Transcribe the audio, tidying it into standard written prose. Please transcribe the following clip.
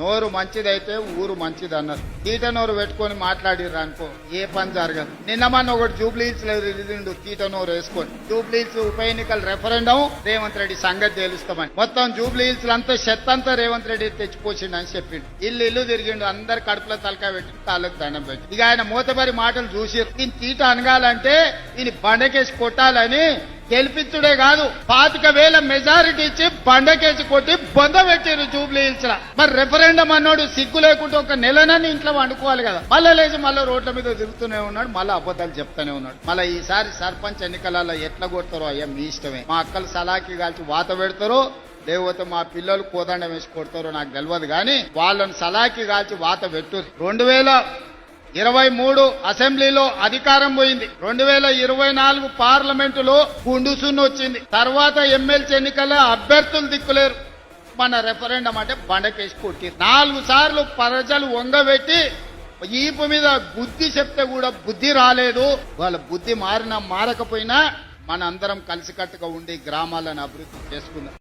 నోరు మంచిదైతే ఊరు మంచిది అన్నారు. తీట నోరు పెట్టుకొని మాట్లాడిర్రు అనుకో ఏ పని జరగదు. నిన్న మొన్న ఒకటి జూబ్లీహిల్స్ లో రిలీజిండు తీట నోరు వేసుకొని జూబ్లీహిల్స్ ఉప ఎన్నికల రెఫరెండం రేవంత్ రెడ్డి సంగతి తెలుస్తామని మొత్తం జూబ్లీహిల్స్ అంతా చెత్త అంతా రేవంత్ రెడ్డి తెచ్చిపోసిండు అని చెప్పిండు. ఇల్లు తిరిగిండు, అందరు కడుపులో తలకాయ పెట్టి తాళ్ళకు దండం పెట్టి ఇక ఆయన మూతబరి మాటలు చూసిర్రు. ఈయన తీట అనగాలంటే ఈయన బండకేసి కొట్టాలని గెలిపించుడే కాదు 25,000 మెజారిటీ ఇచ్చి బండకేసి కొట్టి బొంద పెట్టారు జూబ్లీహిల్స్ లా. మరి రెఫరెండం అన్నాడు సిగ్గు లేకుంటే ఒక నెలనని ఇంట్లో వండుకోవాలి కదా. మళ్ళా లేచి మళ్ళీ రోడ్ల మీద తిరుగుతూనే ఉన్నాడు, మళ్ళీ అబద్ధాలు చెప్తానే ఉన్నాడు. మళ్ళీ ఈసారి సర్పంచ్ ఎన్నికలలో ఎట్లా కొడతారో అయ్యా మీ ఇష్టమే. మా అక్కలు సలాకి కాల్చి వాత పెడతారో లేకపోతే మా పిల్లలు కోదండం వేసి కొడతారో నాకు తెలియదు, కానీ వాళ్ళని సలాకి కాల్చి వాత పెట్టు. 2023 అసెంబ్లీలో అధికారం పోయింది, 2024 పార్లమెంటులో గుండుసున్న వచ్చింది. తర్వాత ఎమ్మెల్సీ ఎన్నికల్లో అభ్యర్థులు దిక్కులేరు. మన రెఫరెండం అంటే బండకేసి కొట్టి 4 సార్లు ప్రజలు వంగబెట్టి ఈపు మీద బుద్ధి చెప్తే కూడా బుద్ధి రాలేదు. వాళ్ళ బుద్ధి మారకపోయినా మన అందరం కలిసికట్టుగా ఉండి గ్రామాలను అభివృద్ధి చేసుకుందాం.